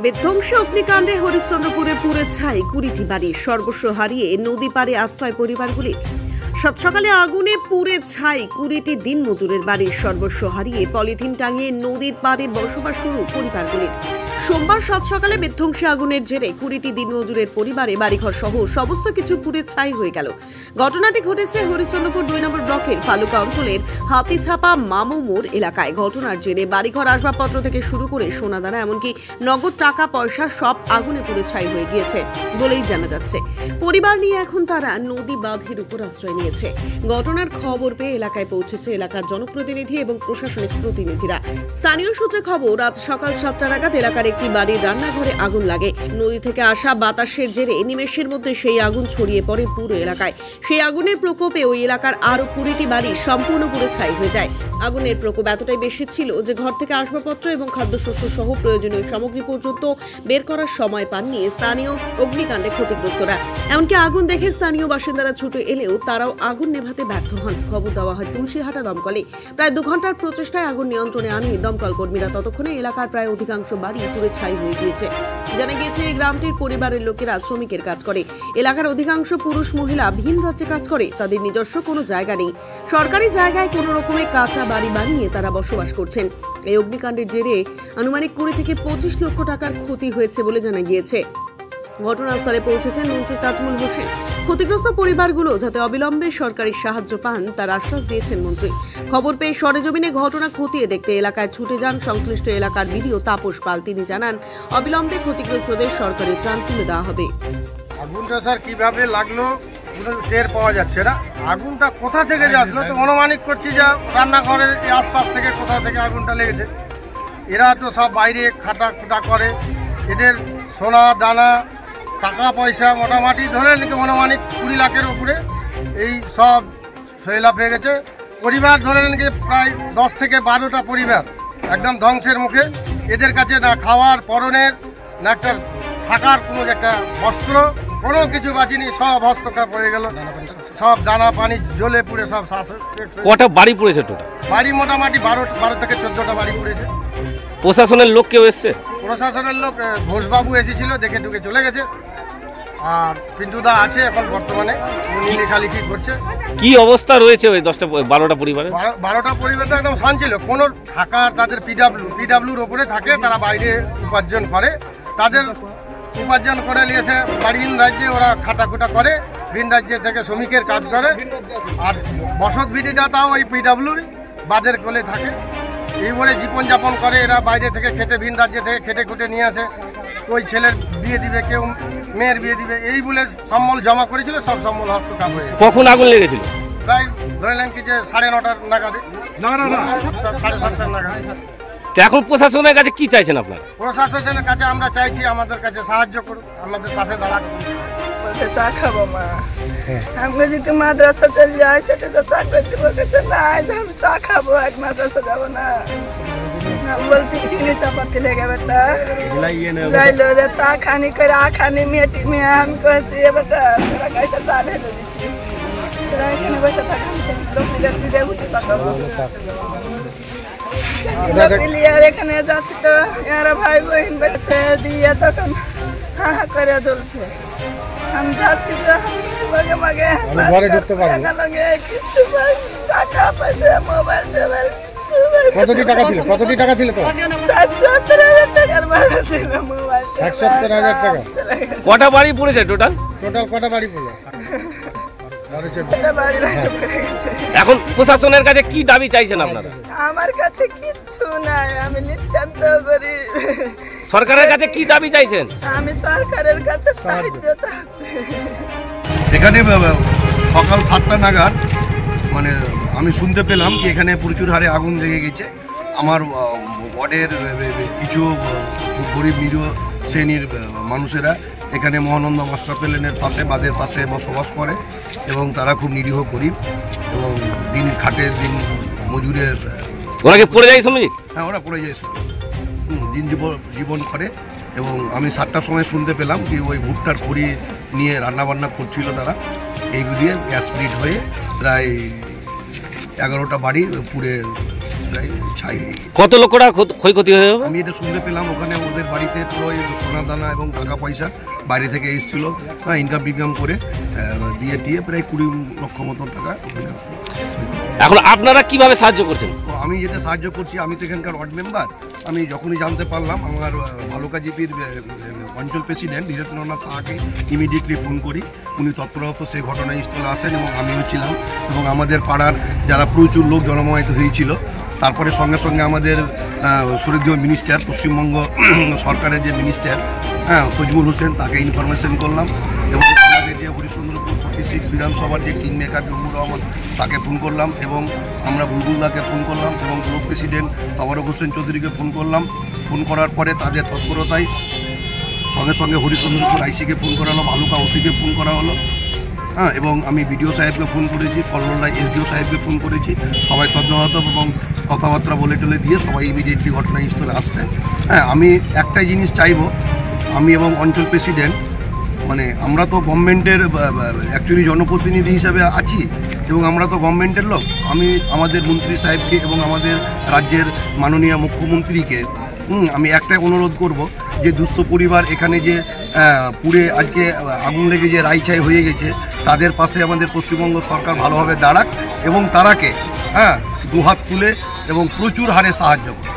বিধ্বংসী অগ্নিকাণ্ডে হরিশ্চন্দ্রপুরে পুড়ে ছাই 20টি বাড়ি, সর্বস্ব হারিয়ে নদী পারে আশ্রয় পরিবারগুলি। সাত সকালে আগুনে পুড়ে ছাই 20টি দিনমজুরের বাড়ি, সর্বস্ব হারিয়ে পলিথিন টাঙিয়ে নদীর পারে বসবাস শুরু পরিবারগুলির। সোমবার সাত সকালে বিধ্বংসী আগুনের জেরে 20টি দিনমজুরের পরিবারে বাড়িঘর সহ সমস্ত কিছু পুড়ে ছাই হয়ে গেল। ঘটনাটি ঘটেছে হরিশ্চন্দ্রপুর 2 নম্বর ব্লকের ফালুকা অঞ্চলের হাতিছাপা মামু মোড় এলাকায়। ঘটনার জেরে বাড়িঘর আসবাবপত্র থেকে শুরু করে সোনাদানা এমনকি নগদ টাকা পয়সা সব আগুনে পুড়ে ছাই হয়ে গিয়েছে বলেই জানা যাচ্ছে। পরিবার নিয়ে এখন তারা নদী বাঁধের উপর আশ্রয় নিয়েছে। ঘটনার খবর পেয়ে এলাকায় পৌঁছেছে এলাকার জনপ্রতিনিধি এবং প্রশাসনিক প্রতিনিধিরা। স্থানীয় সূত্রে খবর, রাত সকাল 7টা নাগাদ এলাকার একটি বাড়ির রান্নাঘরে আগুন লাগে। নদী থেকে আসা বাতাসের জেরে নিমেষের মধ্যে সেই আগুন ছড়িয়ে পড়ে পুরো এলাকায়। সেই আগুনের প্রকোপে ওই এলাকার আরো 20টি বাড়ি সম্পূর্ণ পুড়ে ছাই হয়ে যায়। আগুনের প্রকোপ এতটাই বেশি ছিল যে ঘর থেকে আসবাবপত্র এবং খাদ্যশস্য সহ প্রয়োজনীয় সামগ্রী পর্যন্ত বের করার সময় পাননি স্থানীয় অগ্নিকাণ্ডে ক্ষতিগ্রস্তরা। এমনকি আগুন দেখে স্থানীয় বাসিন্দারা ছুটে এলেও তারাও আগুন নেভাতে ব্যর্থ হন। খবর দেওয়া হয় তুলসীহাটা দমকলে। প্রায় 2 ঘন্টার প্রচেষ্টায় আগুন নিয়ন্ত্রণে আনে দমকল কর্মীরা। ততক্ষণে এলাকার প্রায় অধিকাংশ বাড়ি পুড়ে ছাই হয়ে গিয়েছে। জানা গিয়েছে এই গ্রামটির পরিবারের লোকেরা শ্রমিকের কাজ করে। এলাকার অধিকাংশ পুরুষ মহিলা ভিন রাজ্যে কাজ করে। তাদের নিজস্ব কোনো জায়গা নেই। সরকারি জায়গায় কোনো রকমে কাঁচা বাড়ি বানিয়ে তারা বসবাস করছেন। এই অগ্নিকাণ্ডের জেরে আনুমানিক 20 থেকে 25 লক্ষ টাকার ক্ষতি হয়েছে বলে জানা গিয়েছে। ঘটনাস্থলে পৌঁছেছেন মন্ত্রী তাজমুল হোসেন। ক্ষতিগ্রস্ত পরিবারগুলো যাতে অবিলম্বে সরকারি সাহায্য পান তার আশ্বাস দিয়েছেন মন্ত্রী। খবর পেয়ে সরেজমিনে ঘটনা খতিয়ে দেখতে এলাকায় ছুটে যান সংশ্লিষ্ট এলাকার বিডিও তাপস পাল। তিনি জানান, অবিলম্বে ক্ষতিগ্রস্তদের সরকারি ত্রাণ তুলে দেওয়া হবে। আগুনটা স্যার কিভাবে লাগলো টের পাওয়া যাচ্ছে না। আগুনটা কোথা থেকে যে আসলো তো অনুমানিক করছি যে রান্নাঘরের আশপাশ থেকে কোথা থেকে আগুনটা লেগেছে। এরা তো সব বাইরে খাটা করে, এদের সোনা দানা টাকা পয়সা মোটামুটি ধরে নাকি অনুমানিক 20 লাখের উপরে এই সব ফেলা হয়ে গেছে। পরিবার ধরে নাকি প্রায় 10 থেকে 12টা পরিবার একদম ধ্বংসের মুখে। এদের কাছে না খাওয়ার পরনের না একটা থাকার কোনো একটা বস্ত্র কোনো কিছু বাঁচিনি, সব হস্তক্ষেপ হয়ে গেল। সব দানা পানি জ্বলে পুড়ে সব শ্বাস। কটা বাড়ি পড়েছে টোটাল? বাড়ি মোটামুটি 12 থেকে 14টা বাড়ি পড়েছে। প্রশাসনের লোক কেউ এসছে? প্রশাসনের লোক ঘোষবাবু এসেছিল, দেখে টুকে চলে গেছে। আর পিন্টুদা আছে এখন বর্তমানে, উনি লেখালেখি করছে। কি অবস্থা রয়েছে ওই 12টা পরিবারে? 12টা পরিবার তো একদম শান্তিল। কোনো থাকার তাদের পিডাব্লিউর ওপরে থাকে, তারা বাইরে উপার্জন করে। তাদের উপার্জন করে নিয়েছে বাড়ির রাজ্যে, ওরা খাটাখুটা করে, ভিন রাজ্যে থেকে শ্রমিকের কাজ করে। আর বসত ভিটিটা তাও ওই পিডাব্লিউর বাদের কোলে থাকে। এইবারে জীবনযাপন করে এরা, বাইরে থেকে খেটে ভিন রাজ্যে থেকে খেটে খুটে নিয়ে আসে। ওই ছেলের বিয়ে দিবে, কেউ মেয়ের বিয়ে দিবে, এই বলে সম্বল জমা করেছিল, সব সম্বল হস্তক্ষেপ হয়েছে। কখন আগুন লেগেছিল? প্রায় ধরে নেন কি যে 9:30 নাগাদে, 7:30 নাগাদ। এখন প্রশাসনের কাছে কি চাইছেন আপনারা? প্রশাসনের কাছে আমরা চাইছি আমাদের কাছে সাহায্য করুন, আমাদের পাশে দাঁড়ান। চা খাবো মা, আমি যদি মাদ্রাসা চলে যাই সেটা তো চা করতে বলতে না, আমি চা খাবো, এক মাদ্রাসা যাবো না। বলছি চিনি চাপাতি লেগে বেটা যাইলো রে, চা খানি করে আখানি মেয়েটি মেয়ে আমি করছি বেটা, তোরা গাইতে চা ঢেলে দিচ্ছি, তোরা এখানে বসে থাকা দিয়ে উঠে পাকাবো। এখানে যাচ্ছি তো এরা ভাই বোন বেড়েছে দিয়ে তখন হা হা করে চলছে। আমি যাচ্ছি তো মাগে মাগে কিছু টাকা পয়সা মোবাইল টোবাইল। কতটি টাকা ছিল? তো 70,000 ভাড়া ছিল মোবাইল। 70,000 টাকা। কটা বাড়ি পড়েছে টোটাল? কটা বাড়ি পড়লো? এখন প্রশাসনের কাছে কি দাবি চাইছেন আপনারা? আমার কাছে কিচ্ছু নাই, আমি নিতান্ত করি। সরকারের কাছে কি দাবি চাইছেন? আমি সরকারের কাছে সাহায্য চাচ্ছি। এখানে সকাল 7টা নাগাদ মানে আমি শুনতে পেলাম কি এখানে প্রচুর হারে আগুন লেগে গেছে। আমার ওয়ার্ডের কিছু গরিব নিরীহ শ্রেণীর মানুষেরা এখানে মহানন্দা মাস্টার প্ল্যানের পাশে বাঁধের পাশে বসবাস করে এবং তারা খুব নিরীহ গরিব এবং দিন খাটের দিন মজুরের। ওরা কি পড়ে যায় শ্রমিক? হ্যাঁ, ওরা পড়ে যায়, দিন জীবন করে। এবং আমি 7টার সময় শুনতে পেলাম কি ওই ভুট্টার খড়ি নিয়ে রান্নাবান্না করছিল তারা, এইগুলি দিয়ে গ্যাসপ্লিট হয়ে প্রায় 11টা বাড়ি পুড়ে প্রায় ছাই হয়ে গেছে। কত লক্ষ টাকা ক্ষয়ক্ষতি হয়ে যাবে? আমি এটা শুনতে পেলাম ওখানে ওদের বাড়িতে পুরো সোনা দানা এবং টাকা পয়সা বাইরে থেকে এসেছিল, হ্যাঁ, ইনকাম বিকাম করে দিয়ে টিয়ে প্রায় 20 লক্ষ মতন টাকা। এখন আপনারা কিভাবে সাহায্য করছেন? তো আমি যেটা সাহায্য করছি, আমি তো এখানকার ওয়ার্ড মেম্বার, আমি যখনই জানতে পারলাম আমার ভালুকা জিপির অঞ্চল প্রেসিডেন্ট ধীরেন্দ্রনাথ সাহাকে ইমিডিয়েটলি ফোন করি। উনি তৎপরত সেই ঘটনাস্থলে আসেন এবং আমিও ছিলাম এবং আমাদের পাড়ার যারা প্রচুর লোক জনমায়িত হয়েছিল, তারপরে সঙ্গে সঙ্গে আমাদের সুরক্ষীয় মিনিস্টার, পশ্চিমবঙ্গ সরকারের যে মিনিস্টার, হ্যাঁ, ফজমুল হোসেন, তাকে ইনফরমেশন করলাম এবং আমাদের যে হরিশ্চন্দ্রপুর 46 বিধানসভার যে কিং মেকার জম্মুর রহমান, তাকে ফোন করলাম এবং আমরা বুলবুলদাকে ফোন করলাম এবং ব্লক প্রেসিডেন্ট তবারক হোসেন চৌধুরীকে ফোন করলাম। ফোন করার পরে তাদের তৎপরতায় সঙ্গে সঙ্গে হরিশ্চন্দ্রপুর আইসিকে ফোন করা হলো, ভালুকা ওসিকে ফোন করা হলো, হ্যাঁ, এবং আমি বিডিও সাহেবকে ফোন করেছি, কল্লোলা এসডিও সাহেবকে ফোন করেছি। সবাই তদন্ত এবং কথাবার্তা বলে টলে দিয়ে সবাই ইমিডিয়েটলি ঘটনাস্থলে আসছে। হ্যাঁ, আমি একটাই জিনিস চাইব, আমি এবং অঞ্চল প্রেসিডেন্ট, মানে আমরা তো গভর্নমেন্টের অ্যাকচুয়ালি জনপ্রতিনিধি হিসাবে আছি এবং আমরা তো গভর্নমেন্টের লোক। আমি আমাদের মন্ত্রী সাহেবকে এবং আমাদের রাজ্যের মাননীয় মুখ্যমন্ত্রীকে আমি একটাই অনুরোধ করব যে দুস্থ পরিবার এখানে যে পুড়ে আজকে আগুন লেগে যে রাইছাই হয়ে গেছে, তাদের পাশে আমাদের পশ্চিমবঙ্গ সরকার ভালোভাবে দাঁড়াক এবং তারাকে, হ্যাঁ, দুহাত তুলে এবং প্রচুর হারে সাহায্য করে।